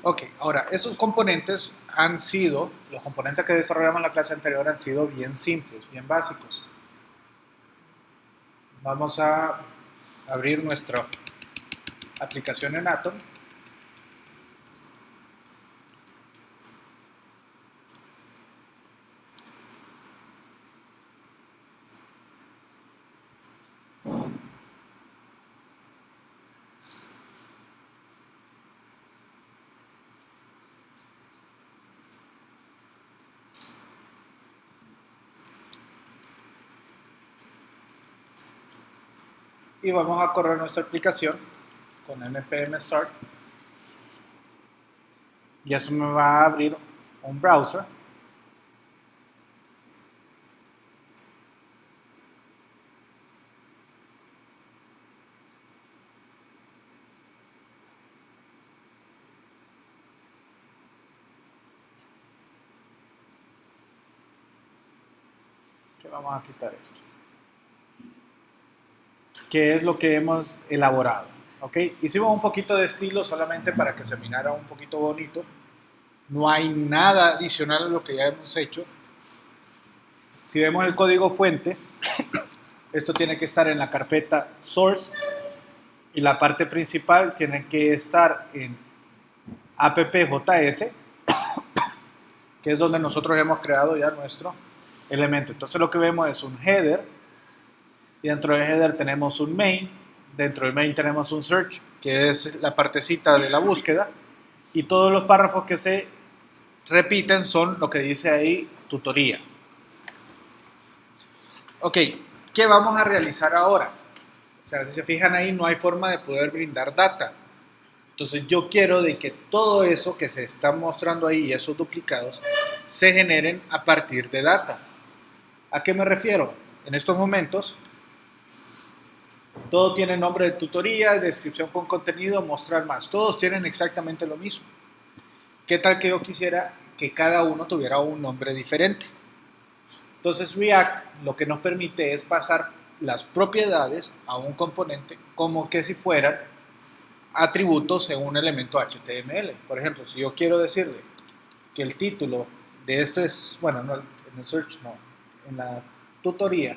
Ok, ahora, esos componentes han sido, los componentes que desarrollamos en la clase anterior han sido bien simples, bien básicos. Vamos a abrir nuestra aplicación en Atom. Y vamos a correr nuestra aplicación con npm start. Y eso me va a abrir un browser. Que vamos a quitar esto. ¿Qué es lo que hemos elaborado? ¿Ok? Hicimos un poquito de estilo solamente para que se mirara un poquito bonito. No hay nada adicional a lo que ya hemos hecho. Si vemos el código fuente, esto tiene que estar en la carpeta source y la parte principal tiene que estar en appjs, que es donde nosotros hemos creado ya nuestro elemento. Entonces lo que vemos es un header y dentro del header tenemos un main, dentro del main tenemos un search, que es la partecita de la búsqueda, y todos los párrafos que se repiten son lo que dice ahí tutoría. Ok, ¿qué vamos a realizar ahora? O sea, si se fijan ahí, no hay forma de poder brindar data. Entonces yo quiero de que todo eso que se está mostrando ahí y esos duplicados se generen a partir de data. ¿A qué me refiero? En estos momentos, todo tiene nombre de tutoría, descripción con contenido, mostrar más. Todos tienen exactamente lo mismo. ¿Qué tal que yo quisiera que cada uno tuviera un nombre diferente? Entonces React lo que nos permite es pasar las propiedades a un componente como que si fueran atributos en un elemento HTML. Por ejemplo, si yo quiero decirle que el título de este es, bueno, no, en el search no, en la tutoría,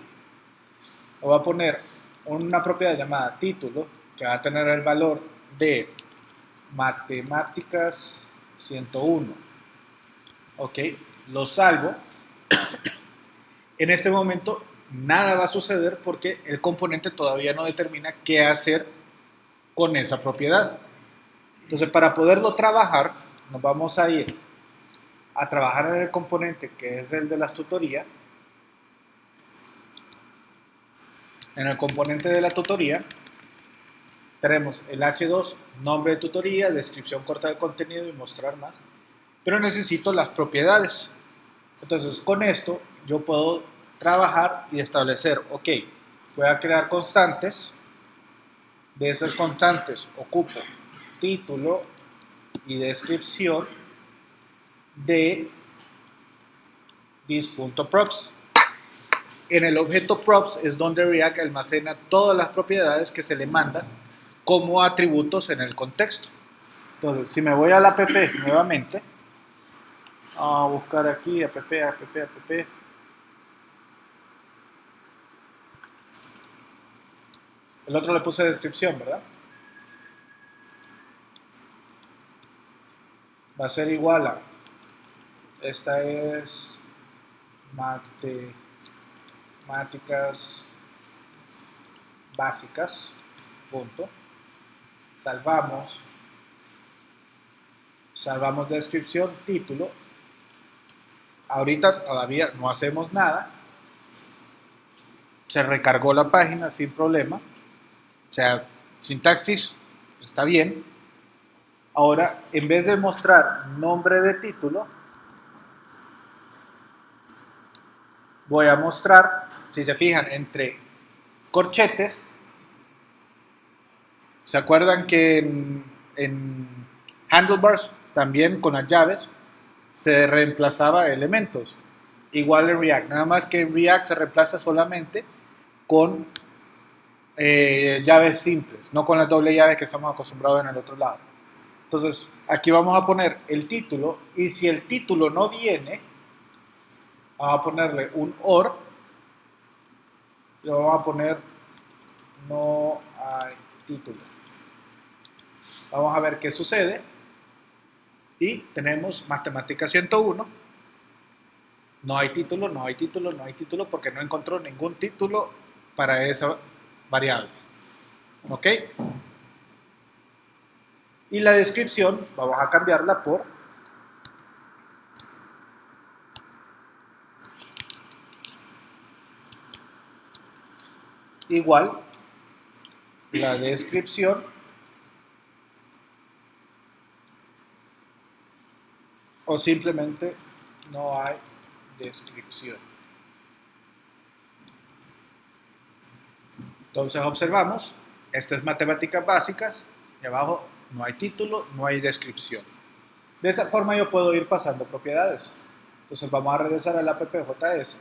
lo voy a poner una propiedad llamada título, que va a tener el valor de matemáticas 101. Ok, lo salvo. En este momento nada va a suceder porque el componente todavía no determina qué hacer con esa propiedad. Entonces, para poderlo trabajar, nos vamos a ir a trabajar en el componente que es el de las tutorías. En el componente de la tutoría tenemos el H2, nombre de tutoría, descripción corta de contenido y mostrar más. Pero necesito las propiedades. Entonces, con esto yo puedo trabajar y establecer, ok, voy a crear constantes. De esas constantes ocupo título y descripción de this.props. En el objeto props es donde React almacena todas las propiedades que se le mandan como atributos en el contexto. Entonces, si me voy a la app nuevamente, vamos a buscar aquí app. El otro le puse descripción, ¿verdad? Va a ser igual a, esta es matemáticas básicas, punto. Salvamos descripción, título. Ahorita todavía no hacemos nada. Se recargó la página sin problema. O sea, sintaxis está bien. Ahora, en vez de mostrar nombre de título, voy a mostrar, si se fijan, entre corchetes. ¿Se acuerdan que en handlebars también con las llaves se reemplazaba elementos? Igual en React, nada más que en React se reemplaza solamente con llaves simples, no con las doble llaves que estamos acostumbrados en el otro lado. Entonces, aquí vamos a poner el título, y si el título no viene, vamos a ponerle un OR, y vamos a poner no hay título. Vamos a ver qué sucede, y tenemos matemática 101, no hay título, no hay título, no hay título, porque no encontró ningún título para esa variable. ¿Ok? Y la descripción vamos a cambiarla por igual la descripción o simplemente no hay descripción. Entonces observamos, esto es matemáticas básicas, y abajo no hay título, no hay descripción. De esa forma yo puedo ir pasando propiedades. Entonces vamos a regresar al app.js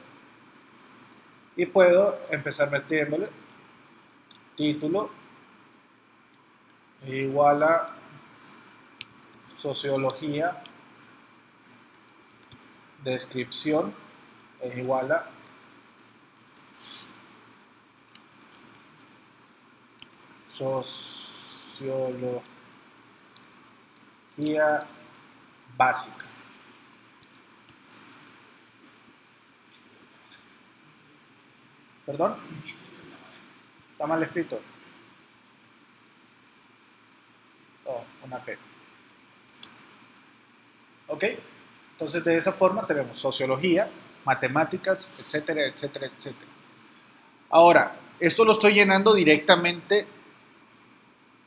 y puedo empezar metiéndole título igual a sociología, descripción es igual a sociología básica. ¿Perdón? Está mal escrito. Oh, una P. ¿Ok? Entonces de esa forma tenemos sociología, matemáticas, etcétera, etcétera, etcétera. Ahora, esto lo estoy llenando directamente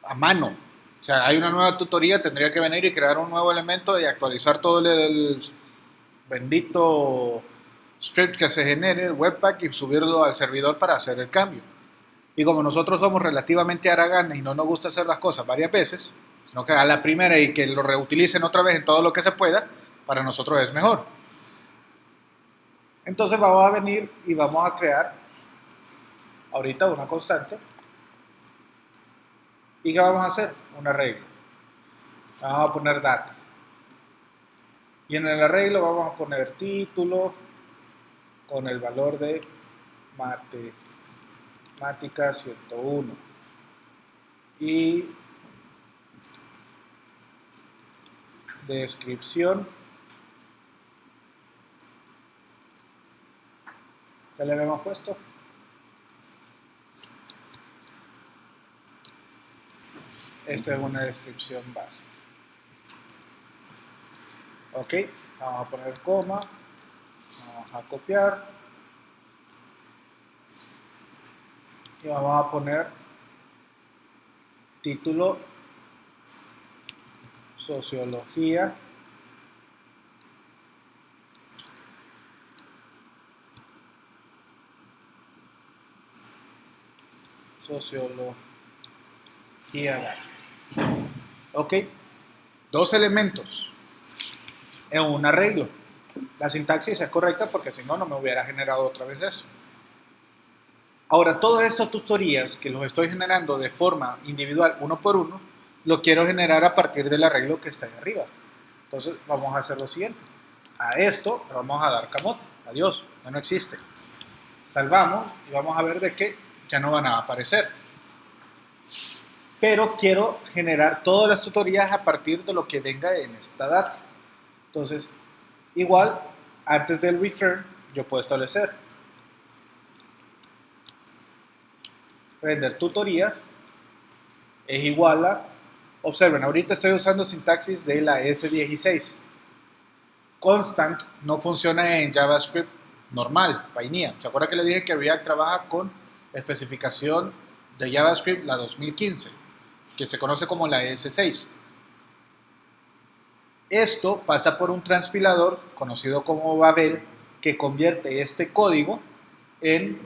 a mano. O sea, hay una nueva tutoría, tendría que venir y crear un nuevo elemento y actualizar todo el bendito script que se genere, el webpack, y subirlo al servidor para hacer el cambio. Y como nosotros somos relativamente haraganes y no nos gusta hacer las cosas varias veces, sino que a la primera y que lo reutilicen otra vez en todo lo que se pueda, para nosotros es mejor. Entonces vamos a venir y vamos a crear ahorita una constante. ¿Y qué vamos a hacer? Un arreglo. Vamos a poner data. Y en el arreglo vamos a poner título con el valor de matemática 101. Y descripción. ¿Qué le habíamos puesto? Esta es una descripción básica. Ok, vamos a poner coma, vamos a copiar y vamos a poner título sociología básica. Ok, dos elementos en un arreglo. La sintaxis es correcta porque si no, no me hubiera generado otra vez eso. Ahora, todas estas tutorías que los estoy generando de forma individual, uno por uno, lo quiero generar a partir del arreglo que está ahí arriba. Entonces, vamos a hacer lo siguiente. A esto le vamos a dar camote. Adiós, ya no existe. Salvamos y vamos a ver de que ya no van a aparecer. Pero quiero generar todas las tutorías a partir de lo que venga en esta data. Entonces, igual, antes del return, yo puedo establecer render tutoría es igual a, observen, ahorita estoy usando sintaxis de la S16. Constant no funciona en JavaScript normal, vainilla. ¿Se acuerda que le dije que React trabaja con especificación de JavaScript la 2015, que se conoce como la S6? Esto pasa por un transpilador conocido como Babel, que convierte este código en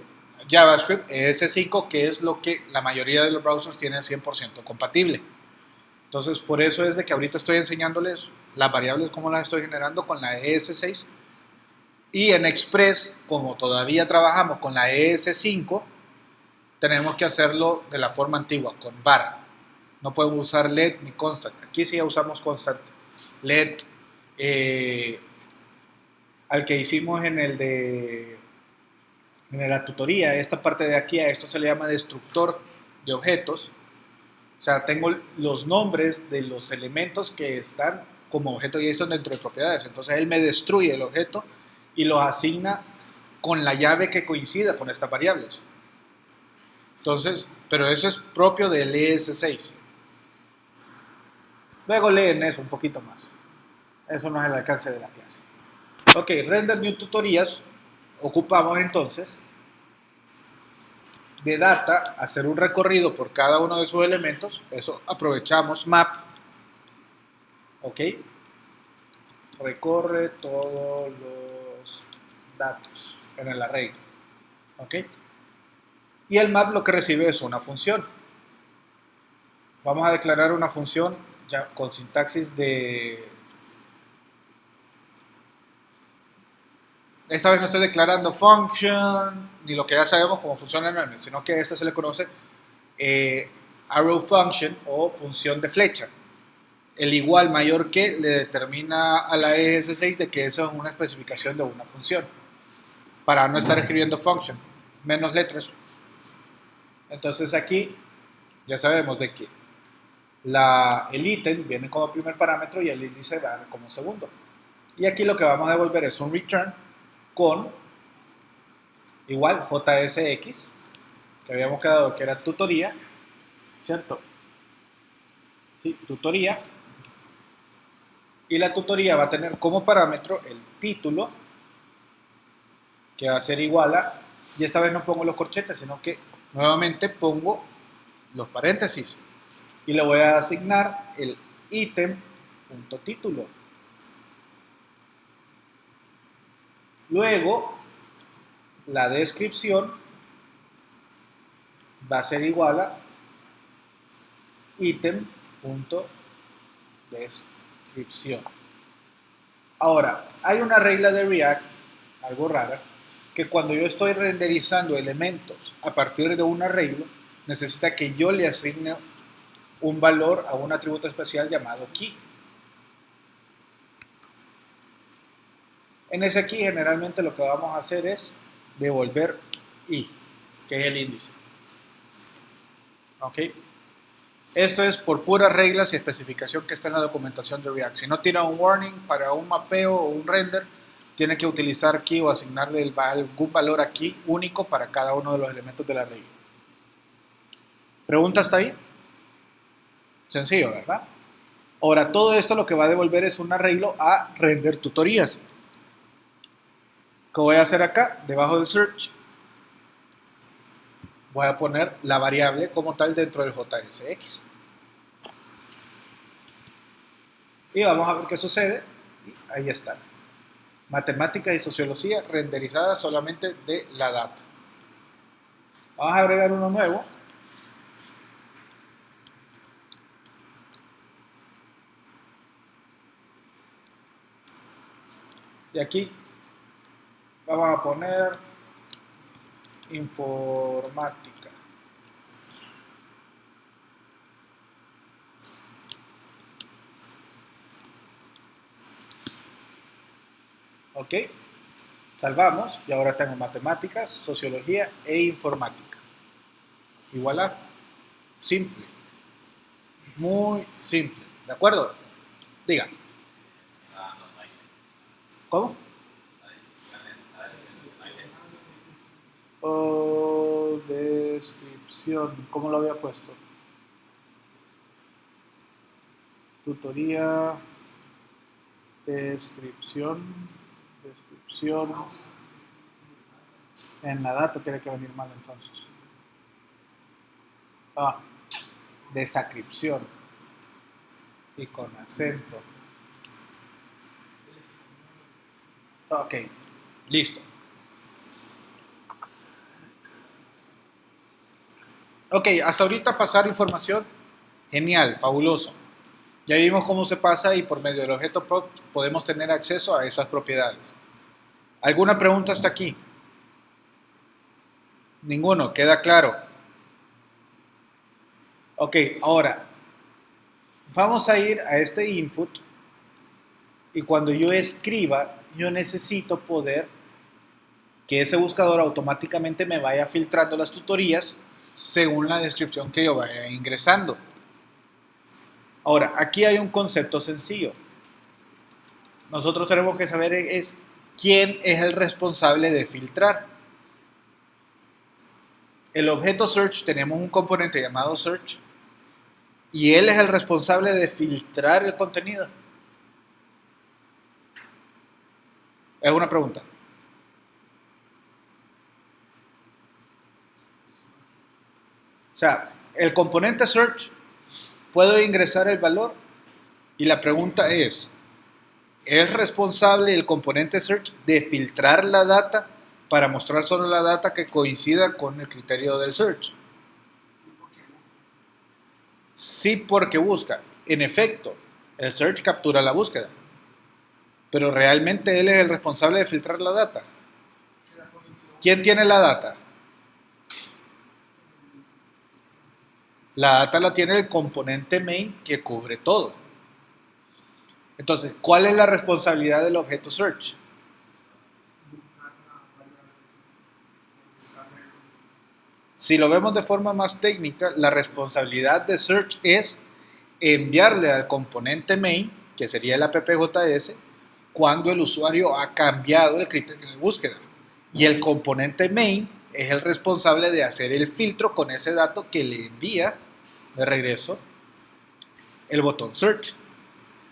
JavaScript ES5, que es lo que la mayoría de los browsers tienen 100% compatible. Entonces, por eso es de que ahorita estoy enseñándoles las variables como las estoy generando con la ES6. Y en Express, como todavía trabajamos con la ES5, tenemos que hacerlo de la forma antigua, con var. No podemos usar let ni constant. Aquí sí ya usamos constant. Let, al que hicimos en la tutoría, esta parte de aquí, a esto se le llama destructor de objetos. O sea, tengo los nombres de los elementos que están como objeto JSON dentro de propiedades. Entonces él me destruye el objeto y lo asigna con la llave que coincida con estas variables. Entonces, pero eso es propio del ES6. Luego leen eso un poquito más. Eso no es el alcance de la clase. Ok, render new tutorías. Ocupamos entonces de data, hacer un recorrido por cada uno de sus elementos. Eso aprovechamos map. Ok. Recorre todos los datos en el array. Ok. Y el map lo que recibe es una función. Vamos a declarar una función ya con sintaxis de... Esta vez no estoy declarando function, ni lo que ya sabemos cómo funciona en M, sino que a esta se le conoce arrow function o función de flecha. El igual mayor que le determina a la ES6 de que eso es una especificación de una función. Para no estar escribiendo function, menos letras. Entonces aquí ya sabemos de que el ítem viene como primer parámetro y el índice va como segundo. Y aquí lo que vamos a devolver es un return con igual JSX, que habíamos quedado que era tutoría, ¿cierto? Sí, tutoría. Y la tutoría va a tener como parámetro el título, que va a ser igual a, y esta vez no pongo los corchetes, sino que nuevamente pongo los paréntesis y le voy a asignar el ítem.título. Luego, la descripción va a ser igual a ítem.descripción. Ahora, hay una regla de React, algo rara, que cuando yo estoy renderizando elementos a partir de un arreglo, necesita que yo le asigne un valor a un atributo especial llamado key. En ese key generalmente lo que vamos a hacer es devolver i, que es el índice. ¿Ok? Esto es por puras reglas y especificación que está en la documentación de React. Si no tiene un warning para un mapeo o un render, tiene que utilizar key o asignarle algún valor aquí único para cada uno de los elementos de la regla. ¿Pregunta hasta ahí? Sencillo, ¿verdad? Ahora, todo esto lo que va a devolver es un arreglo a render tutorías. ¿Qué voy a hacer acá? Debajo del search, voy a poner la variable como tal dentro del JSX. Y vamos a ver qué sucede. Y ahí está. Matemática y sociología renderizada solamente de la data. Vamos a agregar uno nuevo. Y aquí vamos a poner informática. Ok, salvamos y ahora tengo matemáticas, sociología e informática. Y voilà, simple, muy simple, ¿de acuerdo? Diga. ¿Cómo? O descripción, ¿cómo lo había puesto? Tutoría, descripción. En la data tiene que venir mal entonces. Descripción y con acento. Ok, listo. Ok, hasta ahorita pasar información, genial, fabuloso. Ya vimos cómo se pasa y por medio del objeto prop podemos tener acceso a esas propiedades. ¿Alguna pregunta hasta aquí? Ninguno, queda claro. Ok, ahora, Vamos a ir a este input y cuando yo escriba, yo necesito poder que ese buscador automáticamente me vaya filtrando las tutorías según la descripción que yo vaya ingresando. Ahora, aquí hay un concepto sencillo. Nosotros tenemos que saber es quién es el responsable de filtrar. El objeto search tenemos un componente llamado search y él es el responsable de filtrar el contenido. Es una pregunta. O sea, el componente search puedo ingresar el valor y la pregunta ¿es responsable el componente search de filtrar la data para mostrar solo la data que coincida con el criterio del search? Sí, porque busca. En efecto, el search captura la búsqueda. Pero realmente él es el responsable de filtrar la data. ¿Quién tiene la data? La data la tiene el componente main que cubre todo. Entonces, ¿cuál es la responsabilidad del objeto search? Si lo vemos de forma más técnica, la responsabilidad de search es enviarle al componente main, que sería el appjs, cuando el usuario ha cambiado el criterio de búsqueda. Y el componente main es el responsable de hacer el filtro con ese dato que le envía de regreso el botón search.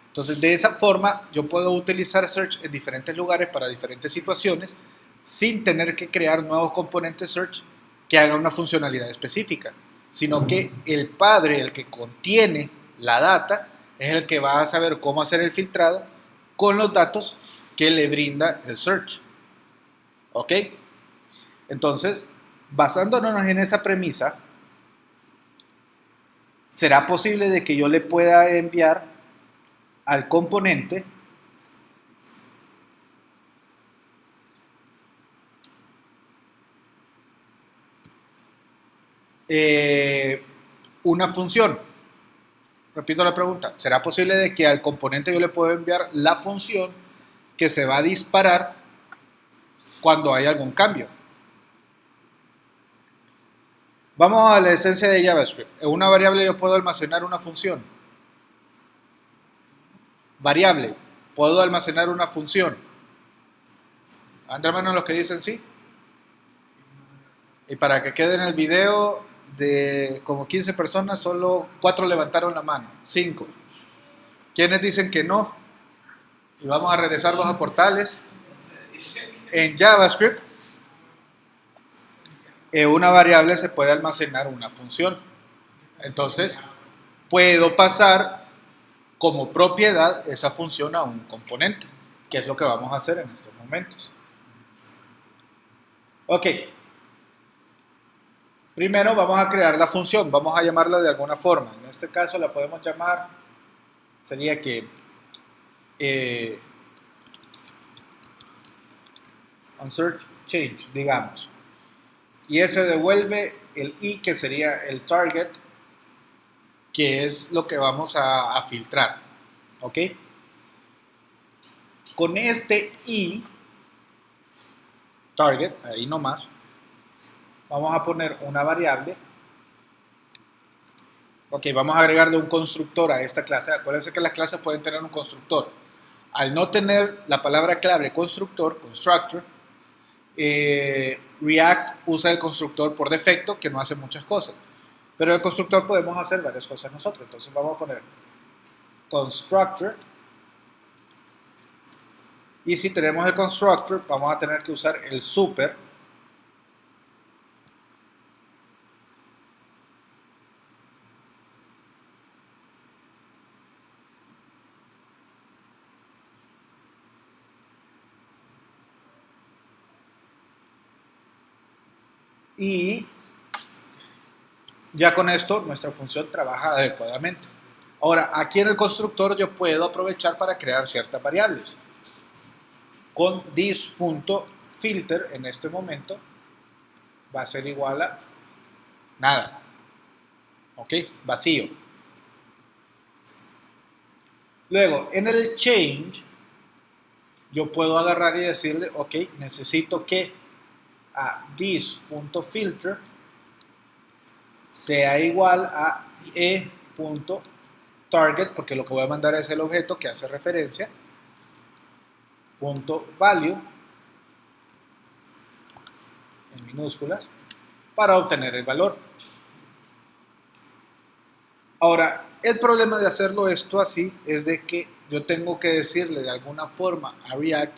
Entonces, de esa forma, yo puedo utilizar search en diferentes lugares para diferentes situaciones sin tener que crear nuevos componentes search que hagan una funcionalidad específica, sino que el padre, el que contiene la data, es el que va a saber cómo hacer el filtrado con los datos que le brinda el search. ¿Ok? Entonces, basándonos en esa premisa, ¿será posible de que yo le pueda enviar al componente una función? Repito la pregunta, ¿será posible de que al componente yo le pueda enviar la función que se va a disparar cuando hay algún cambio? Vamos a la esencia de JavaScript. En una variable yo puedo almacenar una función. Variable, puedo almacenar una función. Levanta mano los que dicen sí. Y para que quede en el video de como 15 personas, solo 4 levantaron la mano. 5. ¿Quiénes dicen que no? Y vamos a regresarlos a portales. En JavaScript, en una variable se puede almacenar una función. Entonces, puedo pasar como propiedad esa función a un componente, que es lo que vamos a hacer en estos momentos. Ok. Primero vamos a crear la función, vamos a llamarla de alguna forma. En este caso la podemos llamar, sería que onSearchChange, digamos. Y ese devuelve el i, que sería el target, que es lo que vamos a filtrar. ¿Ok? Con este i, target, ahí nomás, vamos a poner una variable. Ok, vamos a agregarle un constructor a esta clase. Acuérdense que las clases pueden tener un constructor. Al no tener la palabra clave constructor, constructor, React usa el constructor por defecto, que no hace muchas cosas. Pero el constructor podemos hacer varias cosas nosotros. Entonces vamos a poner constructor. Y si tenemos el constructor, vamos a tener que usar el super. Y ya con esto nuestra función trabaja adecuadamente. Ahora, aquí en el constructor yo puedo aprovechar para crear ciertas variables. Con this.filter en este momento va a ser igual a nada. ¿Ok? Vacío. Luego, en el change, yo puedo agarrar y decirle, ok, necesito que a this.filter sea igual a e.target, porque lo que voy a mandar es el objeto que hace referencia, punto value, en minúsculas, para obtener el valor. Ahora, el problema de hacerlo esto así es de que yo tengo que decirle de alguna forma a React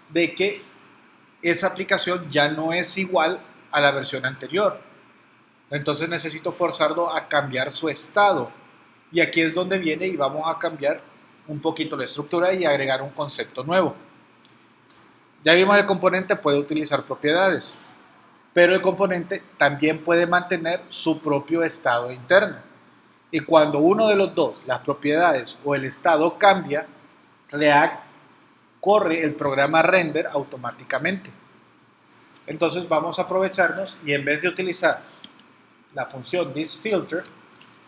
de que esa aplicación ya no es igual a la versión anterior. Entonces necesito forzarlo a cambiar su estado. Y aquí es donde viene y vamos a cambiar un poquito la estructura y agregar un concepto nuevo. Ya vimos que el componente puede utilizar propiedades, pero el componente también puede mantener su propio estado interno. Y cuando uno de los dos, las propiedades o el estado cambia, React corre el programa render automáticamente. Entonces vamos a aprovecharnos y en vez de utilizar la función thisFilter,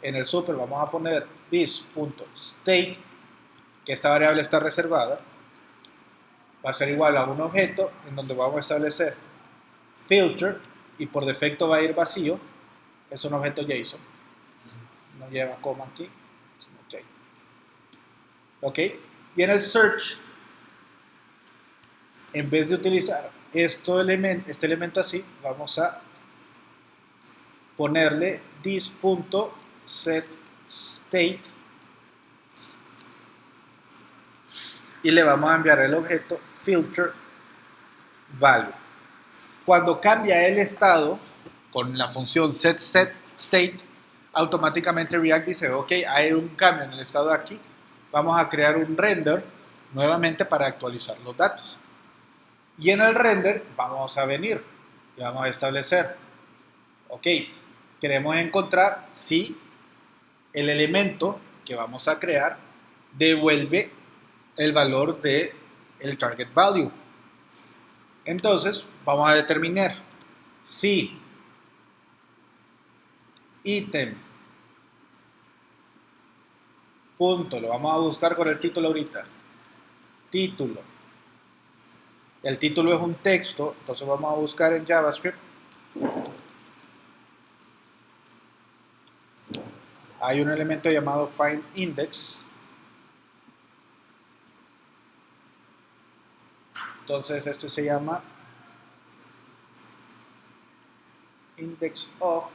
en el super vamos a poner this.state, que esta variable está reservada, va a ser igual a un objeto en donde vamos a establecer filter y por defecto va a ir vacío, es un objeto JSON, no lleva coma aquí, ok, y en el search, en vez de utilizar este elemento así, vamos a ponerle this.setState y le vamos a enviar el objeto filter value. Cuando cambia el estado con la función setState, automáticamente React dice, ok, hay un cambio en el estado de aquí, vamos a crear un render nuevamente para actualizar los datos. Y en el render vamos a venir y vamos a establecer, ok, queremos encontrar si el elemento que vamos a crear devuelve el valor de el target value. Entonces vamos a determinar si ítem punto, lo vamos a buscar con el título ahorita, título, el título es un texto, entonces vamos a buscar en JavaScript, hay un elemento llamado findIndex. Entonces esto se llama index of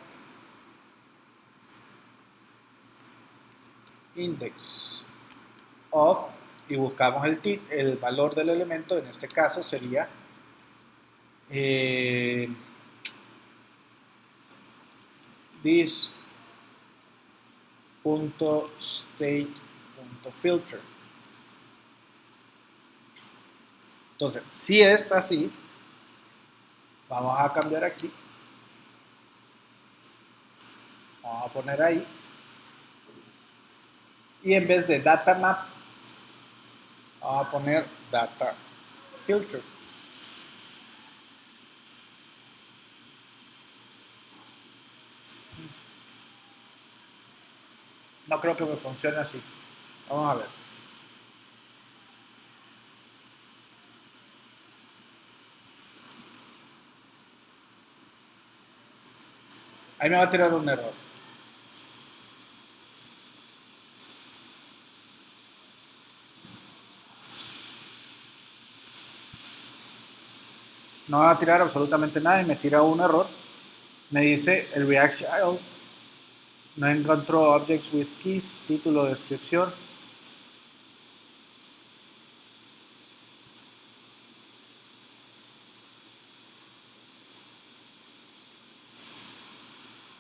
y buscamos el valor del elemento, en este caso sería this.state.filter. Entonces, si es así, vamos a cambiar aquí, vamos a poner ahí, y en vez de data map, vamos a poner data filter. No creo que me funcione así. Vamos a ver. Ahí me va a tirar un error. No va a tirar absolutamente nada y me tira un error. Me dice el React Child no encontró objects with keys, título, descripción.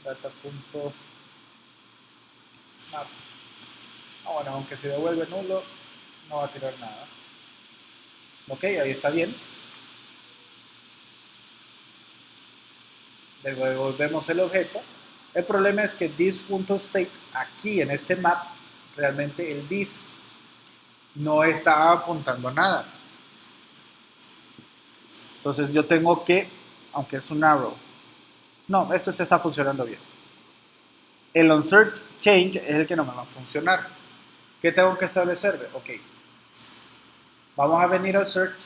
Data.map. Bueno, aunque se devuelve nulo, no va a tirar nada. Ok, ahí está bien. Devolvemos el objeto. El problema es que this.state, aquí en este map, realmente el this no está apuntando a nada. Entonces yo tengo que, aunque es un arrow, no, esto se está funcionando bien. El onSearch change es el que no me va a funcionar. ¿Qué tengo que establecer? Ok, vamos a venir al search,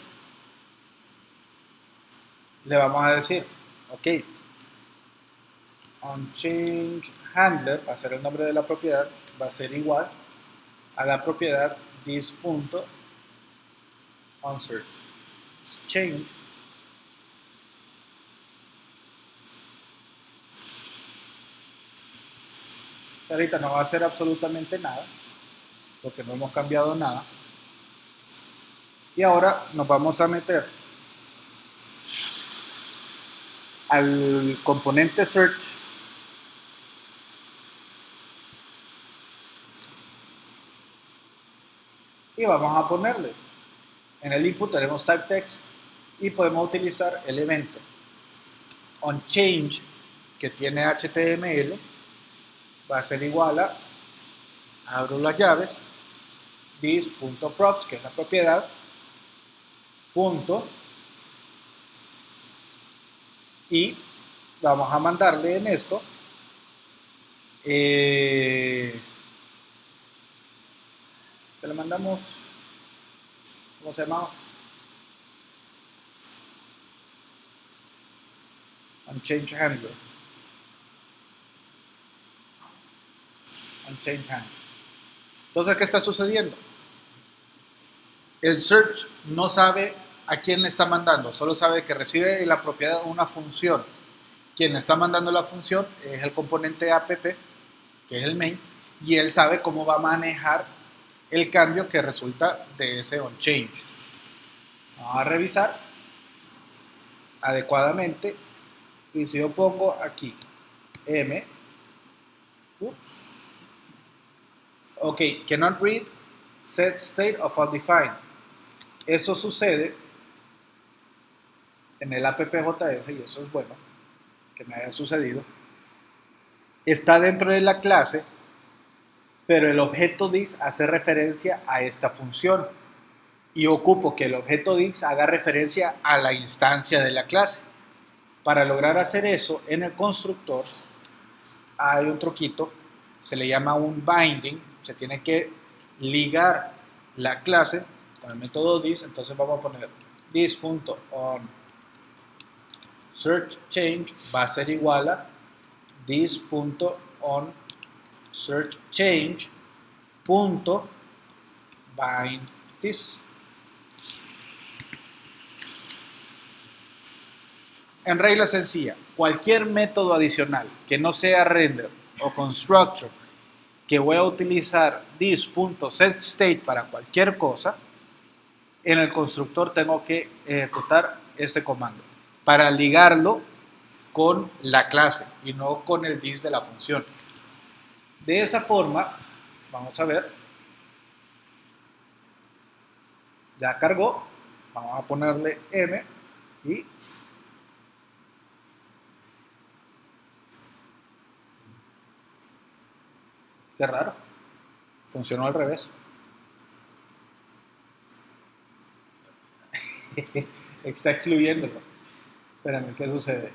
le vamos a decir, ok, onChangeHandler, va a ser el nombre de la propiedad, va a ser igual a la propiedad this.onSearchChange. Ahorita no va a hacer absolutamente nada, porque no hemos cambiado nada. Y ahora nos vamos a meter al componente search y vamos a ponerle. En el input tenemos type text y podemos utilizar el evento onChange que tiene HTML, va a ser igual a, abro las llaves, this.props, que es la propiedad, punto, y vamos a mandarle en esto le mandamos, ¿cómo se llama? onChangeHandler. Entonces, ¿qué está sucediendo? El search no sabe a quién le está mandando, solo sabe que recibe la propiedad de una función. Quien le está mandando la función es el componente app, que es el main, y él sabe cómo va a manejar el cambio que resulta de ese onChange. Vamos a revisar adecuadamente, y si yo pongo aquí m, ok, cannot read set state of undefined. Eso sucede en el app.js, y eso es bueno que me haya sucedido. Está dentro de la clase, pero el objeto this hace referencia a esta función y ocupo que el objeto this haga referencia a la instancia de la clase. Para lograr hacer eso, en el constructor hay un truquito, se le llama un binding, se tiene que ligar la clase con el método this. Entonces vamos a poner this.onSearchChange va a ser igual a this.onSearchChange.bindThis. En regla sencilla, cualquier método adicional que no sea render o constructor, que voy a utilizar this.setState para cualquier cosa, en el constructor tengo que ejecutar este comando para ligarlo con la clase y no con el this de la función. De esa forma, vamos a ver, ya cargó, vamos a ponerle m y qué raro, funcionó al revés. Está excluyéndolo. Espérame, ¿qué sucede?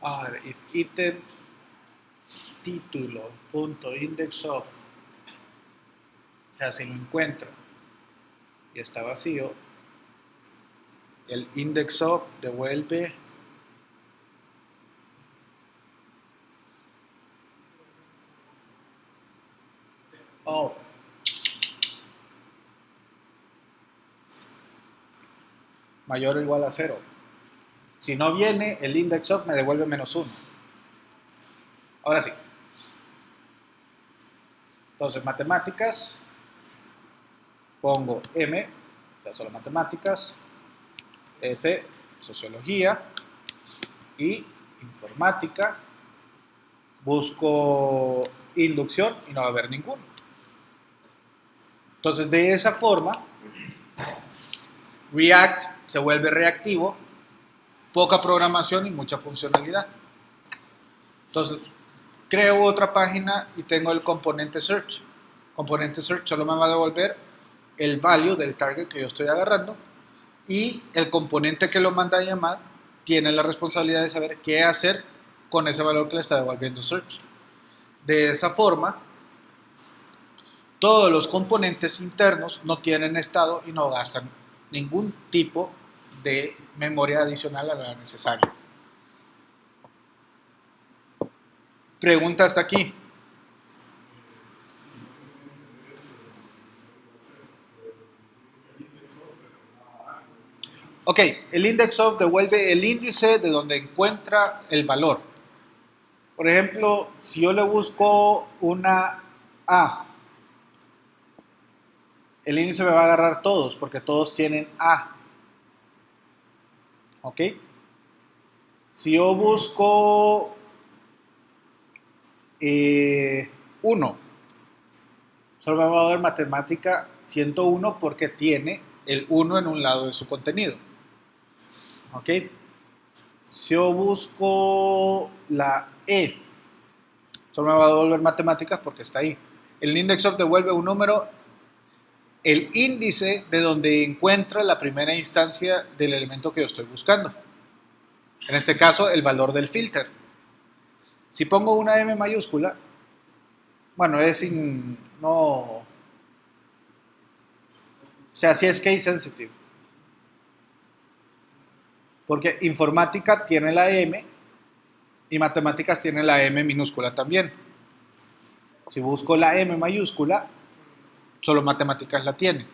A ver, if item título.indexOf, o sea, si lo encuentro y está vacío, el indexOf devuelve mayor o igual a 0. Si no viene, el indexOf me devuelve -1. Ahora sí. Entonces, matemáticas, pongo M, o sea, solo matemáticas, S, sociología, y informática, busco inducción y no va a haber ninguno. Entonces, de esa forma, React se vuelve reactivo, poca programación y mucha funcionalidad. Entonces, creo otra página y tengo el componente search. Componente search solo me va a devolver el value del target que yo estoy agarrando, y el componente que lo manda a llamar tiene la responsabilidad de saber qué hacer con ese valor que le está devolviendo search. De esa forma, todos los componentes internos no tienen estado y no gastan ningún tipo de memoria adicional a la necesaria. Pregunta hasta aquí. Ok, el index of devuelve el índice de donde encuentra el valor. Por ejemplo, si yo le busco una A, el índice me va a agarrar todos porque todos tienen A. Ok. Si yo busco 1, solo me va a dar matemática 101 porque tiene el 1 en un lado de su contenido. Ok. Si yo busco la E, solo me va a devolver matemáticas porque está ahí. El index of devuelve un número, el índice de donde encuentra la primera instancia del elemento que yo estoy buscando. En este caso, el valor del filter. Si pongo una M mayúscula, bueno, no, o sea, sí es case sensitive. Porque informática tiene la M y matemáticas tiene la M minúscula también. Si busco la M mayúscula, solo matemáticas la tiene.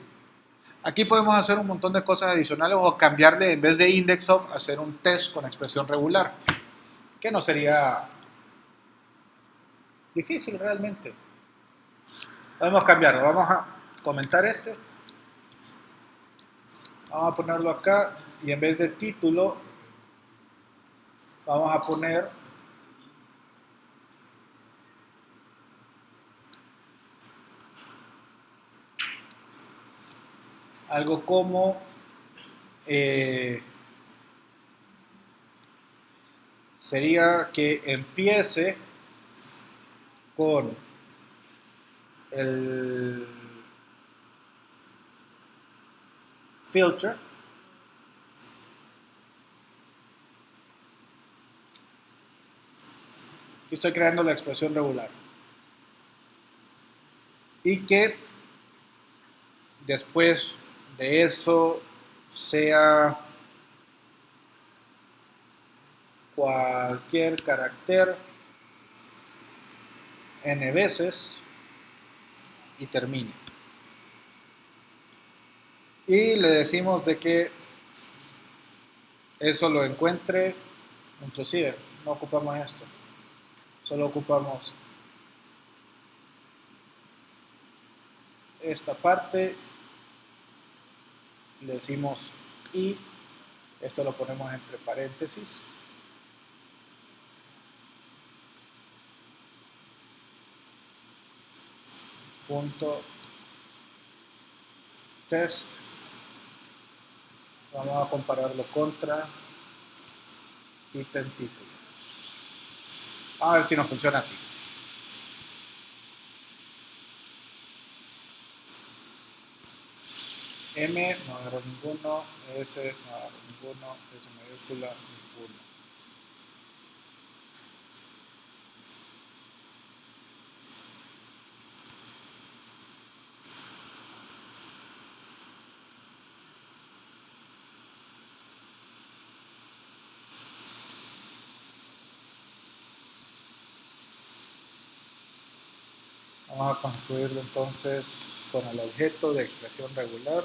Aquí podemos hacer un montón de cosas adicionales o cambiarle, en vez de index of, hacer un test con expresión regular, que no sería difícil realmente. Podemos cambiarlo. Vamos a comentar este. Vamos a ponerlo acá y en vez de título vamos a poner algo como sería que empiece con el filter y estoy creando la expresión regular y que después de eso sea cualquier carácter n veces y termine. Y le decimos de que eso lo encuentre, inclusive no ocupamos esto, solo ocupamos esta parte, le decimos y esto lo ponemos entre paréntesis. Punto test. Vamos a compararlo contra ítem título. A ver si nos funciona así. M no agarró ninguno, S no agarró ninguno, S mayúscula ninguno. Vamos a construirlo entonces con el objeto de expresión regular.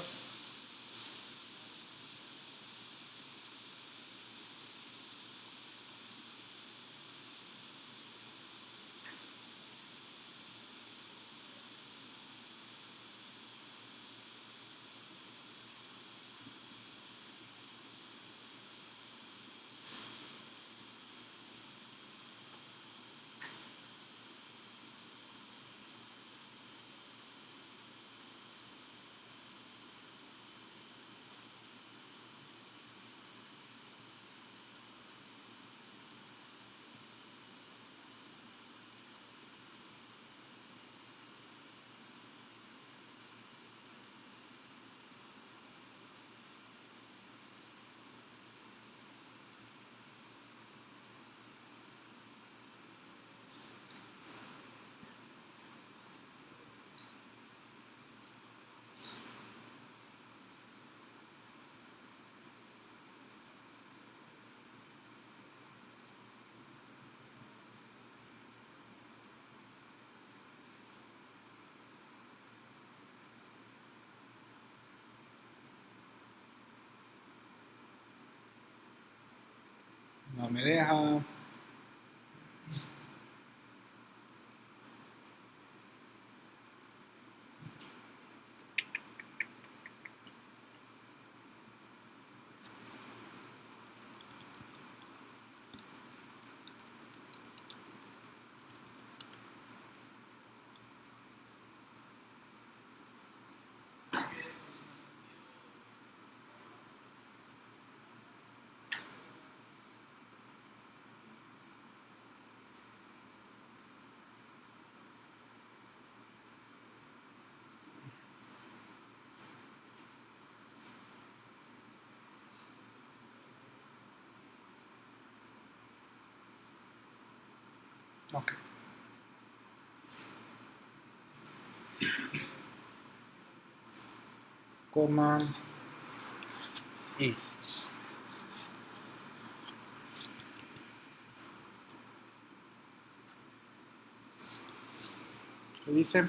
No me deja. Ok. Command I. ¿Qué dice?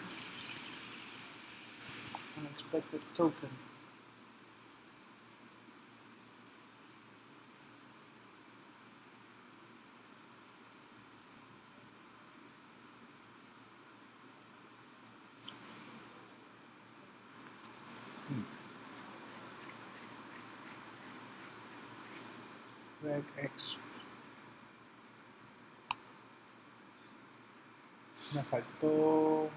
Unexpected token. regex. Me faltó.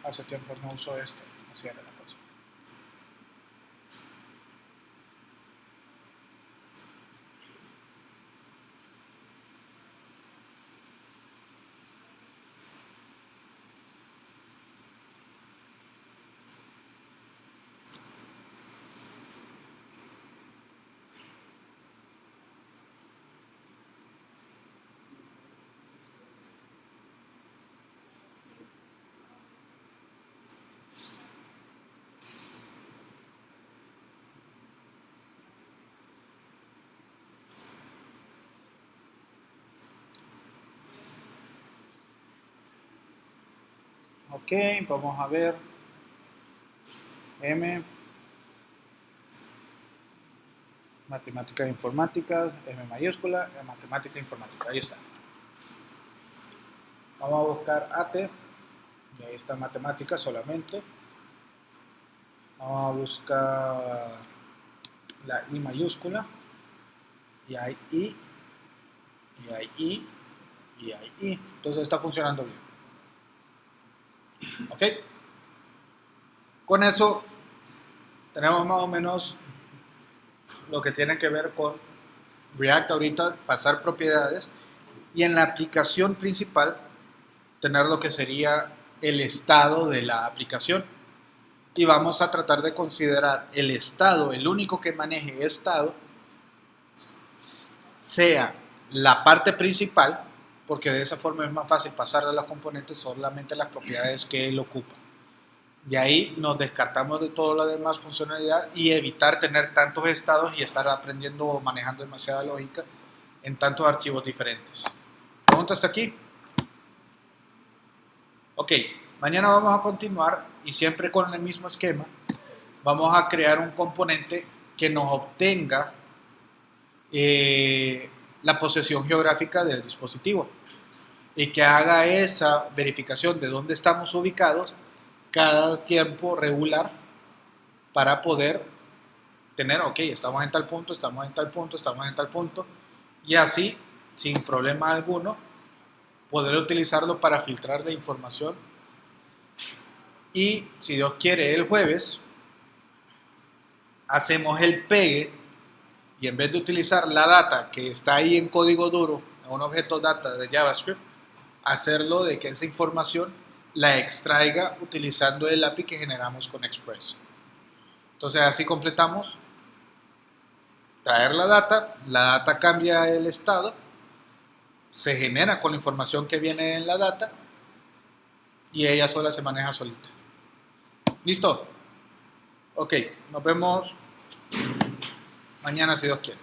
Hace tiempo no uso esto. Así era la cosa. Ok, vamos a ver. M. Matemática e informática. M mayúscula. Matemática e informática. Ahí está. Vamos a buscar AT. Y ahí está matemática solamente. Vamos a buscar la I mayúscula. Y hay I. Y hay I. Y hay I. Entonces está funcionando bien. Ok. Con eso tenemos más o menos lo que tiene que ver con React ahorita, pasar propiedades, y en la aplicación principal tener lo que sería el estado de la aplicación. Y vamos a tratar de considerar el estado, el único que maneje estado, sea la parte principal, porque de esa forma es más fácil pasarle a los componentes solamente las propiedades que él ocupa. Y ahí nos descartamos de toda la demás funcionalidad y evitar tener tantos estados y estar aprendiendo o manejando demasiada lógica en tantos archivos diferentes. ¿Pregunta hasta aquí? Ok, mañana vamos a continuar y siempre con el mismo esquema. Vamos a crear un componente que nos obtenga la posesión geográfica del dispositivo y que haga esa verificación de dónde estamos ubicados cada tiempo regular para poder tener, ok, estamos en tal punto, estamos en tal punto, estamos en tal punto, y así, sin problema alguno, poder utilizarlo para filtrar la información. Y si Dios quiere, el jueves hacemos el pegue y en vez de utilizar la data que está ahí en código duro, en un objeto data de JavaScript, hacerlo de que esa información la extraiga utilizando el API que generamos con Express. Entonces así completamos, traer la data cambia el estado, se genera con la información que viene en la data y ella sola se maneja solita. ¿Listo? Ok, nos vemos mañana si Dios quiere.